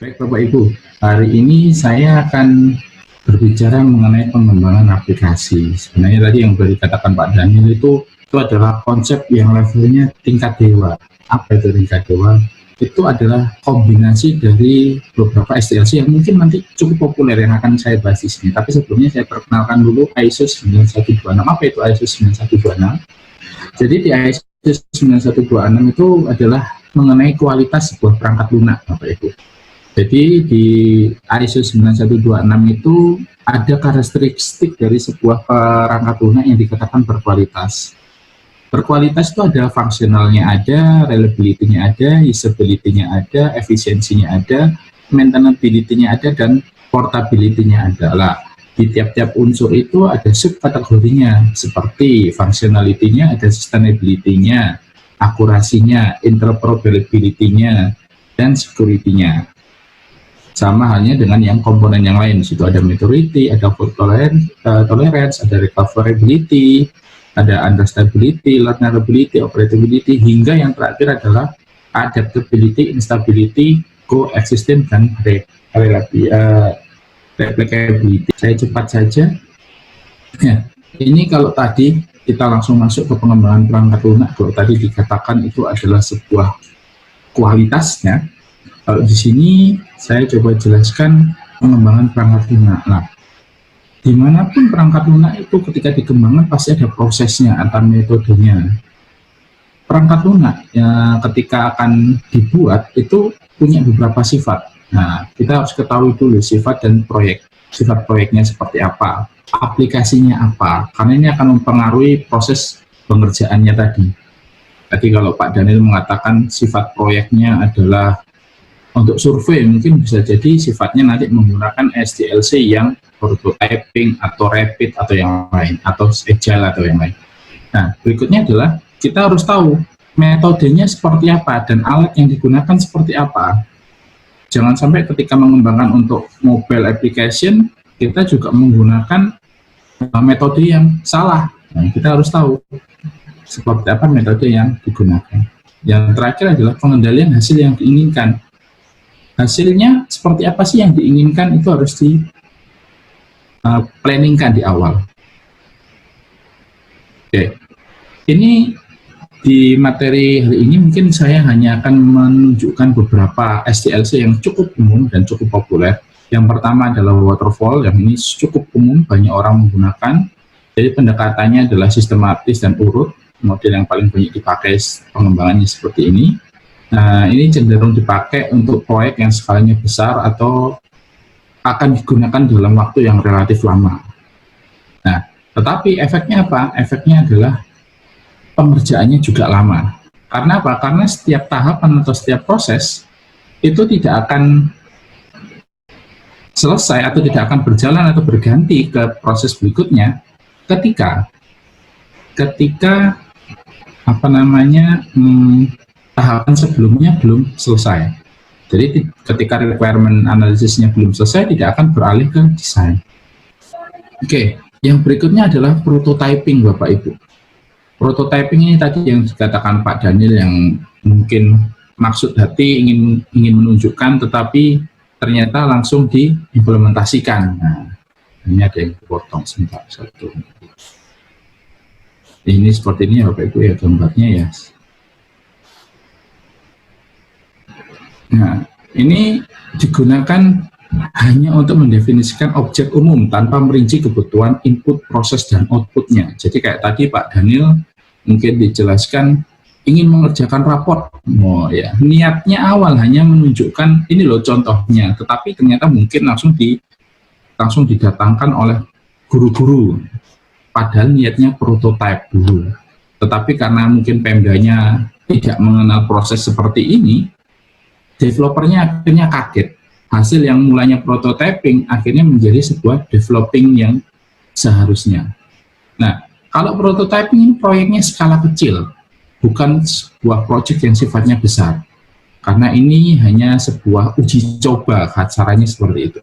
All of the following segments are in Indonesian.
Baik Bapak Ibu, hari ini saya akan berbicara mengenai pengembangan aplikasi. Sebenarnya tadi yang sudah dikatakan Pak Daniel itu adalah konsep yang levelnya tingkat dewa. Apa itu tingkat dewa? Itu adalah kombinasi dari beberapa SDLC yang mungkin nanti cukup populer yang akan saya bahas di sini. Tapi sebelumnya saya perkenalkan dulu ISO 9126. Apa itu ISO 9126? Jadi di ISO 9126 itu adalah mengenai kualitas sebuah perangkat lunak, Bapak Ibu. Jadi di ISO 9126 itu ada karakteristik dari sebuah perangkat lunak yang dikatakan berkualitas. Berkualitas itu ada fungsionalnya ada, reliability-nya ada, usability-nya ada, efisiensinya ada, maintainability-nya ada, dan portability-nya ada. Lah, di tiap-tiap unsur itu ada subkategorinya, seperti functionality-nya, ada sustainability-nya, akurasinya, interoperability-nya, dan security-nya. Sama halnya dengan yang komponen yang lain. Di situ ada maturity, ada fault tolerance, ada recoverability, ada understandability, learnability, operability, hingga yang terakhir adalah adaptability, instability, coexistence, dan replicability. Saya cepat saja. Ya, ini kalau tadi kita langsung masuk ke pengembangan perangkat lunak, kalau tadi dikatakan itu adalah sebuah kualitasnya. Kalau di sini saya coba jelaskan pengembangan perangkat lunak. Nah, dimanapun perangkat lunak itu ketika dikembangkan pasti ada prosesnya atau metodenya. Perangkat lunak ya, ketika akan dibuat itu punya beberapa sifat. Nah, kita harus ketahui dulu sifat dan proyek. Sifat proyeknya seperti apa, aplikasinya apa, karena ini akan mempengaruhi proses pengerjaannya tadi. Tadi kalau Pak Daniel mengatakan sifat proyeknya adalah untuk survei, mungkin bisa jadi sifatnya nanti menggunakan SDLC yang prototyping atau rapid atau yang lain, atau agile atau yang lain. Nah, berikutnya adalah kita harus tahu metodenya seperti apa dan alat yang digunakan seperti apa. Jangan sampai ketika mengembangkan untuk mobile application, kita juga menggunakan metode yang salah. Nah, kita harus tahu seperti apa metode yang digunakan. Yang terakhir adalah pengendalian hasil yang diinginkan. Hasilnya seperti apa sih yang diinginkan, itu harus di planningkan di awal. Oke, ini di materi hari ini mungkin saya hanya akan menunjukkan beberapa SDLC yang cukup umum dan cukup populer. Yang pertama adalah waterfall, yang ini cukup umum, banyak orang menggunakan. Jadi pendekatannya adalah sistematis dan urut, model yang paling banyak dipakai pengembangannya seperti ini. Nah, ini cenderung dipakai untuk proyek yang skalanya besar atau akan digunakan dalam waktu yang relatif lama. Nah, tetapi efeknya apa? Efeknya adalah pengerjaannya juga lama. Karena apa? Karena setiap tahapan atau setiap proses itu tidak akan selesai atau tidak akan berjalan atau berganti ke proses berikutnya ketika tahapan sebelumnya belum selesai. Jadi ketika requirement analisisnya belum selesai, tidak akan beralih ke desain. Oke, yang berikutnya adalah prototyping, Bapak Ibu. Prototyping ini tadi yang dikatakan Pak Daniel, yang mungkin maksud hati ingin menunjukkan, tetapi ternyata langsung diimplementasikan. Nah, ini ada yang dipotong sebentar satu. Ini seperti ini ya Bapak Ibu ya gambarnya ya. Nah, ini digunakan hanya untuk mendefinisikan objek umum tanpa merinci kebutuhan input, proses, dan outputnya. Jadi kayak tadi Pak Daniel mungkin dijelaskan ingin mengerjakan raport. Oh ya, niatnya awal hanya menunjukkan ini loh contohnya, tetapi ternyata mungkin langsung didatangkan oleh guru-guru. Padahal niatnya prototype dulu. Tetapi karena mungkin Pemdanya tidak mengenal proses seperti ini, developernya akhirnya kaget. Hasil yang mulanya prototyping akhirnya menjadi sebuah developing yang seharusnya. Nah, kalau prototyping ini proyeknya skala kecil, bukan sebuah proyek yang sifatnya besar. Karena ini hanya sebuah uji coba, caranya seperti itu.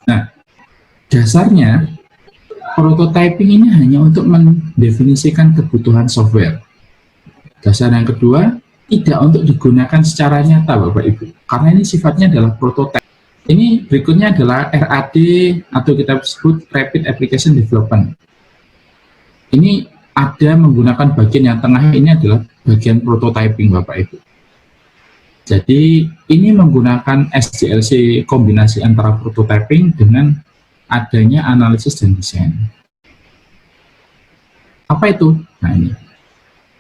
Nah, dasarnya prototyping ini hanya untuk mendefinisikan kebutuhan software. Dasar yang kedua, tidak untuk digunakan secara nyata Bapak Ibu, karena ini sifatnya adalah prototipe. Ini berikutnya adalah RAD atau kita sebut Rapid Application Development. Ini ada menggunakan bagian yang tengah ini adalah bagian prototyping Bapak Ibu. Jadi ini menggunakan SDLC kombinasi antara prototyping dengan adanya analisis dan desain. Apa itu? Nah ini.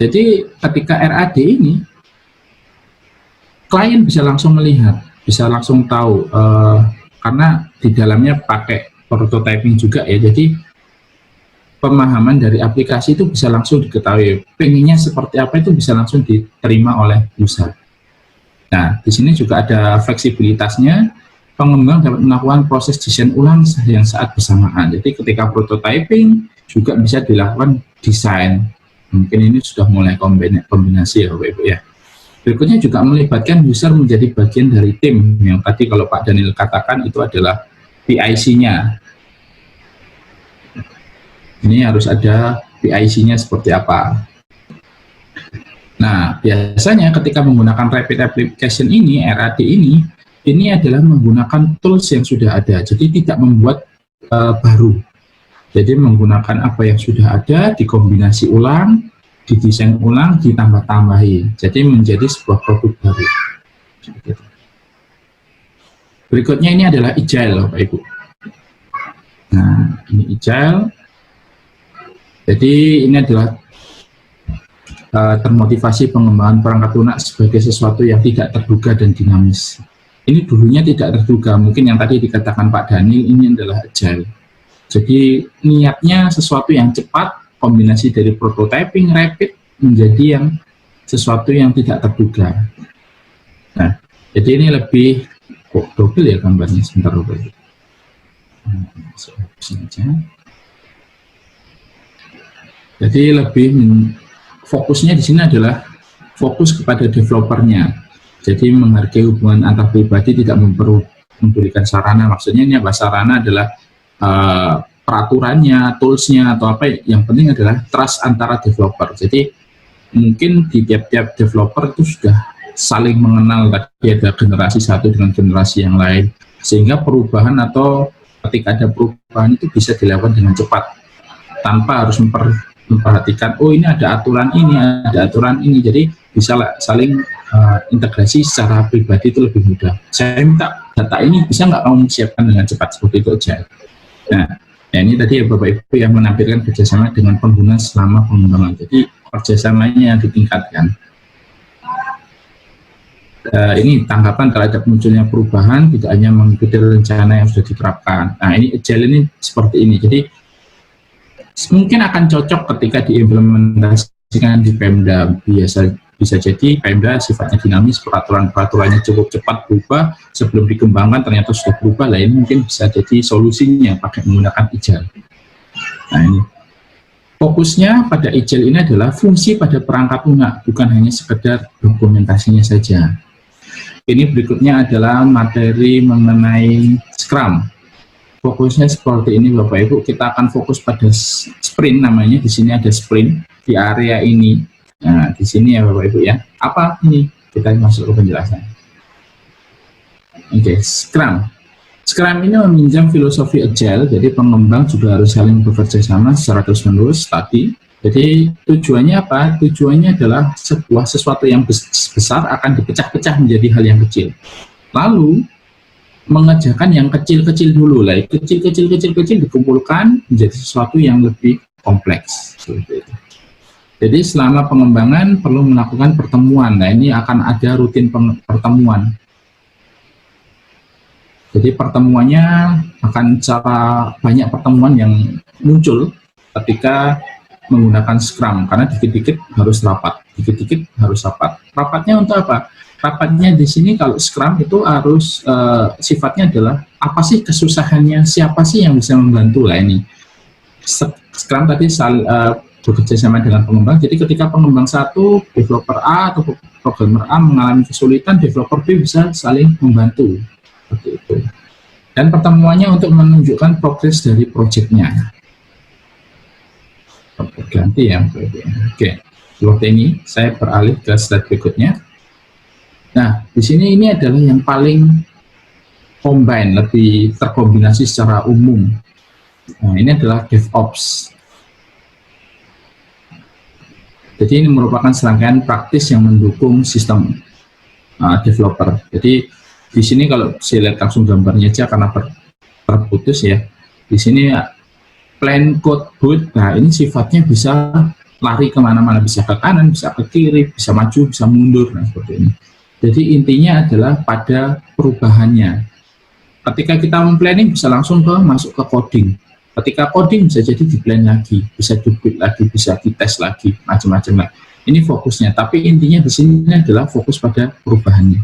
Jadi ketika RAD ini, klien bisa langsung melihat, bisa langsung tahu, karena di dalamnya pakai prototyping juga ya, jadi pemahaman dari aplikasi itu bisa langsung diketahui, pengennya seperti apa itu bisa langsung diterima oleh user. Nah, di sini juga ada fleksibilitasnya, pengembang dapat melakukan proses desain ulang yang saat bersamaan. Jadi ketika prototyping juga bisa dilakukan desain. Mungkin ini sudah mulai kombinasi ya Bapak Ibu ya. Berikutnya juga melibatkan user menjadi bagian dari tim, yang tadi kalau Pak Daniel katakan itu adalah PIC-nya. Ini harus ada PIC-nya seperti apa. Nah, biasanya ketika menggunakan Rapid Application ini, RAD ini adalah menggunakan tools yang sudah ada, jadi tidak membuat baru. Jadi menggunakan apa yang sudah ada, dikombinasi ulang, didesain ulang, ditambah-tambahi. Jadi menjadi sebuah produk baru. Berikutnya ini adalah Agile, Bapak Ibu. Nah, ini Agile. Jadi ini adalah termotivasi pengembangan perangkat lunak sebagai sesuatu yang tidak terduga dan dinamis. Ini dulunya tidak terduga, mungkin yang tadi dikatakan Pak Daniel ini adalah Agile. Jadi niatnya sesuatu yang cepat, kombinasi dari prototyping, rapid, menjadi yang sesuatu yang tidak terduga. Nah, jadi ini lebih double ya gambarnya, sebentar Bapak. Jadi lebih fokusnya di sini adalah fokus kepada developernya. Jadi menghargai hubungan antar pribadi, tidak mempedulikan sarana. Maksudnya ini apa? Sarana adalah peraturannya, toolsnya atau apa. Yang penting adalah trust antara developer. Jadi mungkin di tiap-tiap developer itu sudah saling mengenal. Tadi ada generasi satu dengan generasi yang lain, sehingga perubahan atau ketika ada perubahan itu bisa dilakukan dengan cepat tanpa harus memperhatikan, oh ini ada aturan ini, jadi bisa saling integrasi secara pribadi itu lebih mudah. Saya minta data ini, bisa nggak kamu siapkan dengan cepat, seperti itu aja. Nah, ini tadi ya Bapak Ibu yang menampilkan kerjasama dengan pengguna selama pengembangan, jadi kerjasamanya yang ditingkatkan. Ini tanggapan terhadap munculnya perubahan, tidak hanya mengikuti rencana yang sudah diterapkan. Nah, ini Agile ini seperti ini, jadi mungkin akan cocok ketika diimplementasikan di Pemda. Bisa jadi Pemda sifatnya dinamis, peraturannya cukup cepat berubah, sebelum dikembangkan ternyata sudah berubah. Lah ini mungkin bisa jadi solusinya pakai menggunakan Agile. Nah ini fokusnya pada Agile ini adalah fungsi pada perangkat lunak, bukan hanya sekedar dokumentasinya saja. Ini berikutnya adalah materi mengenai Scrum. Fokusnya seperti ini Bapak Ibu, kita akan fokus pada sprint namanya, di sini ada sprint di area ini. Nah, di sini ya Bapak Ibu ya. Apa ini? Kita masuk ke penjelasan. Oke, Scrum. Scrum ini meminjam filosofi Agile, jadi pengembang juga harus saling bekerja sama secara terus-menerus tadi. Jadi tujuannya apa? Tujuannya adalah sesuatu yang besar akan dipecah-pecah menjadi hal yang kecil. Lalu mengerjakan yang kecil-kecil dulu lah, kecil dikumpulkan menjadi sesuatu yang lebih kompleks. Jadi selama pengembangan perlu melakukan pertemuan. Nah ini akan ada rutin pertemuan. Jadi pertemuannya akan banyak pertemuan yang muncul ketika menggunakan Scrum, karena dikit-dikit harus rapat, Rapatnya untuk apa? Rapatnya di sini kalau Scrum itu harus sifatnya adalah apa sih kesusahannya, siapa sih yang bisa membantu lah ini. Scrum tadi bekerja sama dengan pengembang, jadi ketika pengembang satu, developer A atau programmer A mengalami kesulitan, developer B bisa saling membantu. Seperti itu. Dan pertemuannya untuk menunjukkan progres dari proyeknya. Ganti ya, oke. Seperti ini, saya beralih ke slide berikutnya. Nah, di sini ini adalah yang paling combine, lebih terkombinasi secara umum. Nah, ini adalah DevOps. Jadi ini merupakan serangkaian praktis yang mendukung sistem developer. Jadi di sini kalau saya lihat langsung gambarnya aja karena terputus ya. Di sini plan code boot, nah ini sifatnya bisa lari kemana-mana, bisa ke kanan, bisa ke kiri, bisa maju, bisa mundur, nah seperti ini. Jadi intinya adalah pada perubahannya. Ketika kita memplanning bisa langsung masuk ke coding. Ketika coding bisa jadi di plan lagi, bisa debug lagi, bisa dites lagi, macam-macam lah. Ini fokusnya, tapi intinya di sini adalah fokus pada perubahannya.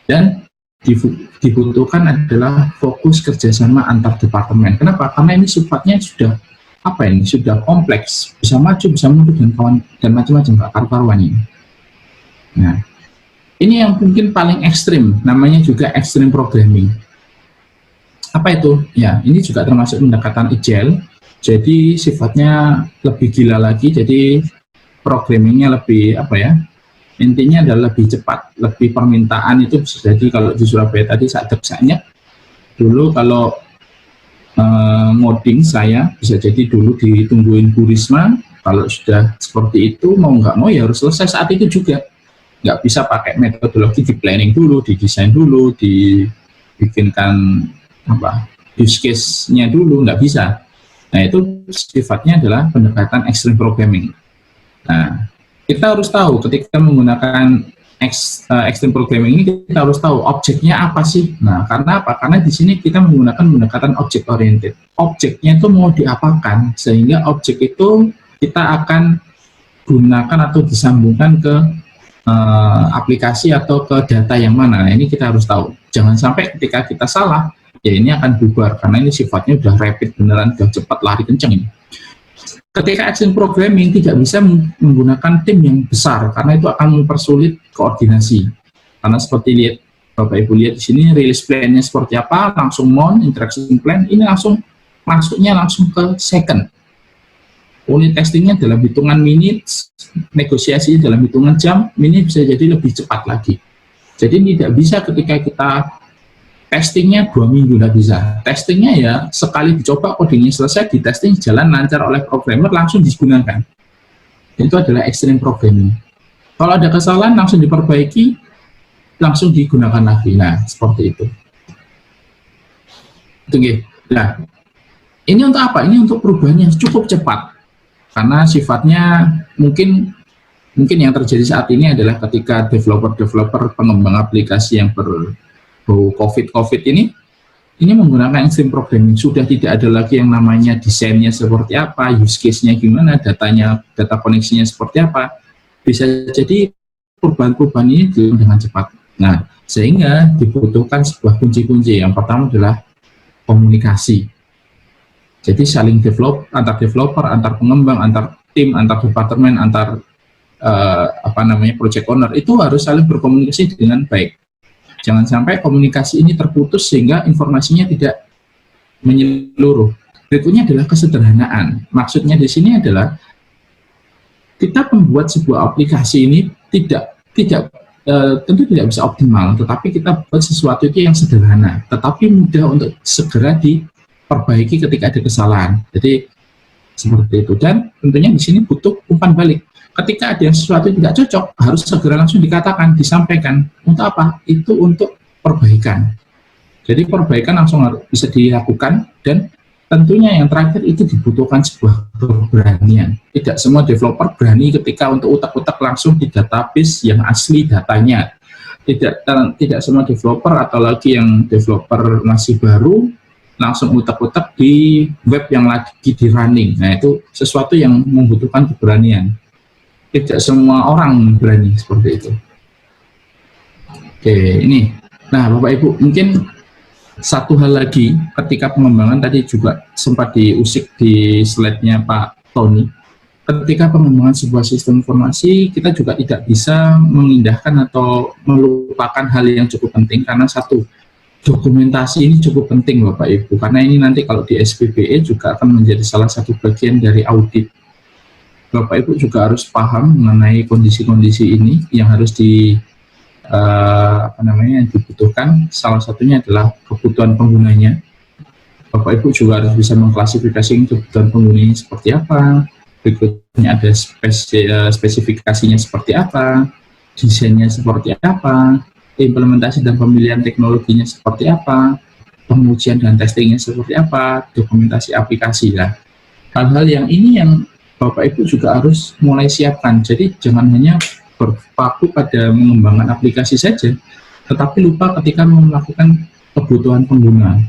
Dan dibutuhkan adalah fokus kerjasama antar departemen. Kenapa? Karena ini sifatnya sudah sudah kompleks, bisa maju, bisa mundur dan macam-macam akar-akaran ini. Nah, ini yang mungkin paling ekstrim, namanya juga extreme programming. Apa itu? Ya, ini juga termasuk pendekatan agile. Jadi sifatnya lebih gila lagi. Jadi programmingnya lebih intinya adalah lebih cepat, lebih permintaan itu bisa jadi kalau di Surabaya tadi saat-saatnya. Dulu kalau ngoding saya bisa jadi dulu ditungguin Bu Risma. Kalau sudah seperti itu mau nggak mau ya harus selesai saat itu juga. Nggak bisa pakai metodologi di planning dulu, di desain dulu, dibikinkan use case-nya dulu, nggak bisa. Nah, itu sifatnya adalah pendekatan extreme programming. Nah, kita harus tahu ketika menggunakan extreme programming ini, kita harus tahu objeknya apa sih. Nah, karena apa? Karena di sini kita menggunakan pendekatan object oriented. Objeknya itu mau diapakan, sehingga objek itu kita akan gunakan atau disambungkan ke aplikasi atau ke data yang mana. Nah, ini kita harus tahu. Jangan sampai ketika kita salah, ya ini akan bubar, karena ini sifatnya udah rapid beneran, udah cepat, lari kenceng ini. Ketika extreme programming tidak bisa menggunakan tim yang besar, karena itu akan mempersulit koordinasi. Karena seperti lihat, Bapak Ibu lihat di sini, release plan-nya seperti apa, langsung mount, interaction plan, ini langsung masuknya langsung ke second. Unit testingnya dalam hitungan menit, negosiasi dalam hitungan jam, ini bisa jadi lebih cepat lagi. Jadi tidak bisa ketika kita testingnya 2 minggu, nggak bisa. Testingnya ya sekali dicoba, codingnya selesai, di testing jalan lancar oleh programmer, langsung digunakan. Itu adalah extreme programming. Kalau ada kesalahan langsung diperbaiki, langsung digunakan lagi. Nah, seperti itu. Nah, ini untuk apa? Ini untuk perubahan yang cukup cepat. Karena sifatnya mungkin yang terjadi saat ini adalah ketika developer pengembang aplikasi yang COVID ini menggunakan extreme programming, sudah tidak ada lagi yang namanya desainnya seperti apa, use case-nya gimana, data koneksinya seperti apa. Bisa jadi perubahan-perubahan ini dilakukan dengan cepat. Nah, sehingga dibutuhkan sebuah kunci-kunci. Yang pertama adalah komunikasi. Jadi saling antar developer, antar pengembang, antar tim, antar departemen, antar project owner, itu harus saling berkomunikasi dengan baik. Jangan sampai komunikasi ini terputus sehingga informasinya tidak menyeluruh. Berikutnya adalah kesederhanaan. Maksudnya di sini adalah kita membuat sebuah aplikasi ini tentu tidak bisa optimal, tetapi kita buat sesuatu itu yang sederhana, tetapi mudah untuk segera diperbaiki ketika ada kesalahan. Jadi seperti itu. Dan tentunya di sini butuh umpan balik. Ketika ada sesuatu yang tidak cocok, harus segera langsung dikatakan, disampaikan. Untuk apa? Itu untuk perbaikan. Jadi perbaikan langsung bisa dilakukan, dan tentunya yang terakhir itu dibutuhkan sebuah keberanian. Tidak semua developer berani ketika untuk utak-utak langsung di database yang asli datanya. Tidak semua developer, atau lagi yang developer masih baru, langsung utak-utak di web yang lagi di running. Nah, itu sesuatu yang membutuhkan keberanian. Tidak semua orang berani seperti itu. Oke, ini. Nah, Bapak Ibu, mungkin satu hal lagi, ketika pengembangan tadi juga sempat diusik di slide-nya Pak Tony. Ketika pengembangan sebuah sistem informasi, kita juga tidak bisa mengindahkan atau melupakan hal yang cukup penting, karena satu, dokumentasi ini cukup penting Bapak Ibu, karena ini nanti kalau di SPBE juga akan menjadi salah satu bagian dari audit. Bapak Ibu juga harus paham mengenai kondisi-kondisi ini yang harus yang dibutuhkan. Salah satunya adalah kebutuhan penggunanya. Bapak Ibu juga harus bisa mengklasifikasi kebutuhan penggunanya seperti apa. Berikutnya ada spesifikasinya seperti apa, desainnya seperti apa, implementasi dan pemilihan teknologinya seperti apa, pengujian dan testingnya seperti apa, dokumentasi aplikasi lah. Hal-hal yang ini yang Bapak Ibu juga harus mulai siapkan. Jadi jangan hanya berpaku pada mengembangkan aplikasi saja, tetapi lupa ketika melakukan kebutuhan pengguna.